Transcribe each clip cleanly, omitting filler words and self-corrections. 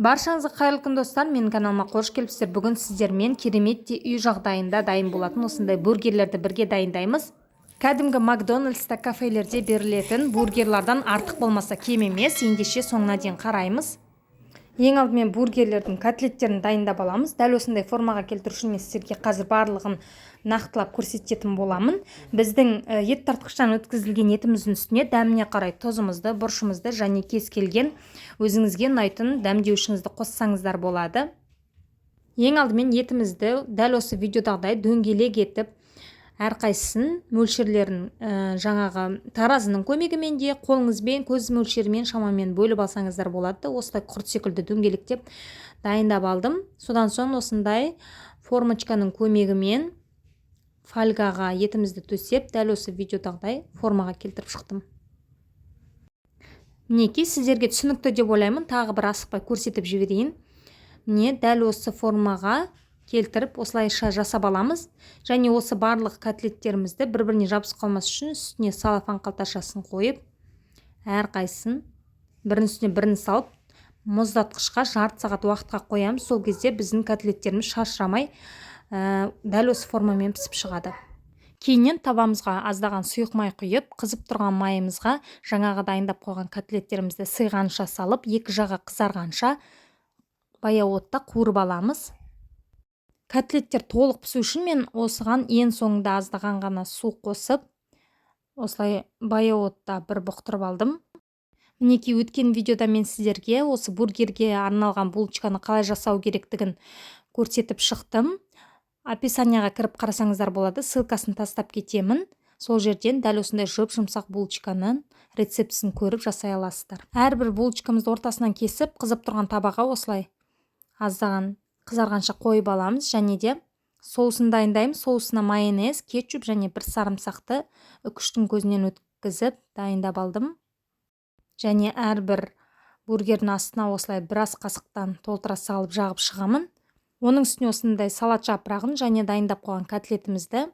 Баршаңызға қайырлы күн достар, менің каналыма қош келіпсіздер. Бүгін сіздермен кереметте үй жағдайында дайын болатын осындай бургерлерді бірге дайындаймыз. Кәдімгі Макдональдста, кафелерде берілетін бургерлардан артық болмаса кем емес. Ендеше соңына дейін қараймыз. Ең алдымен бургерлердің котлеттерін дайындап аламыз. Дәл осындай формаға келтіру үшін мен сіздерге қазір барлығын нақтылап көрсететін боламын. Біздің ет тартқыштан өткізілген етіміздің үстіне дәміне қарай тұзымызды, бұршымызды және кез келген өзіңізге ұнайтын дәмдеуішіңізді қоссаңыздар болады. Ең алдымен етімізді дәл осы видеодағыдай дөңгелек етіп, әрқайсысын мөлшерлерін жаңағы таразының көмегімен де қолыңызбен көз мөлшерімен шамамен бөліп алсаңыздар болады. Осылай құрт секілді дөңгелектеп дайындап алдым. Содан соң осындай формочканың көмегімен фольгаға етімізді төсеп, дәл осы видеодағыдай формаға келтіріп шықтым. Мінекей, сіздерге түсінікті деп ойлаймын, тағы бір асықпай көрсетіп жіберейін. Міне дәл осы формаға келтіріп осылайша жасап аламыз. Және осы барлық котлеттерімізді бір-біріне жабысып қалмас үшін үстіне салафан қалташасын қойып, әрқайсысын бірінің үстіне бірін салып, мұздатқышқа жарты сағат уақытқа қоямыз. Сол кезде біздің котлеттеріміз шашырамай дәл осы формамен пісіп шығады. Кейіннен табамызға аздаған сұйық май құйып, қызып тұрған майымызға жаңағы дайындап қойған котлеттерімізді сыйғанша салып, екі жағы қызарғанша баяу отта қуырып аламыз. Котлеттер толық пісу үшін мен осыған ең соңында аздаған ғана су қосып, осылай баяу отта бір бұқтырып алдым. Мінекей, өткен видеода мен сіздерге осы бургерге арналған булочканы қалай жасау керектігін көрсетіп шықтым. Описанияға кіріп қарасаңыздар болады, ссылкасын тастап кетемін. Сол жерден дәл осындай жұп-жұмсақ булочканың рецептісін көріп жасай аласыздар. Әрбір булочкамызды ортасынан кесіп, қызып тұрған табаға осылай аздаған қызарғанша қойып аламыз. Және де соусын дайындаймыз. Соусына майонез, кетчуп және бір сарымсақты үкіштің көзінен өткізіп дайындап алдым. Және әрбір бургердің астына осылай біраз қасықтан толтыра салып жағып шығамын. Оның үстіне осындай салат жапырағын және дайындап қойған котлетімізді,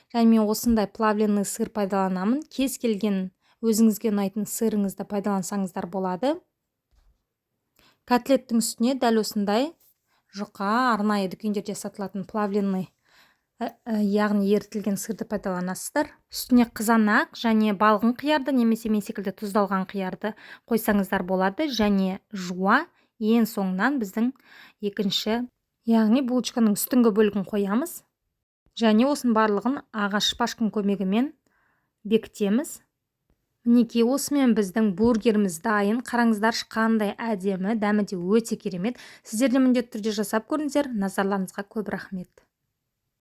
және мен осындай плавленый сыр пайдаланамын. Кез келген өзіңізге ұнайтын сырыңызды пайдалансаңыздар болады. Котлеттің үстіне дәл осындай жұқа арнайы дүкендерде сатылатын плавленый, яғни ерітілген сырды пайдаланасыздар. Үстіне қызанақ және балғын қиярды немесе мен секілді тұздалған қиярды қойсаңыздар болады. Және жуа ең соңынан біздің екінші, яғни булочканың үстіңгі бөлігін қоямыз. Және осының барлығын ағаш шпажканың көмегімен бекітеміз. Мінекей, осымен біздің бургеріміз дайын. Қараңыздаршы, қандай әдемі, дәмі де өте керемет. Сіздер де міндетті түрде жасап көріңіздер. Назарларыңызға көп рахмет.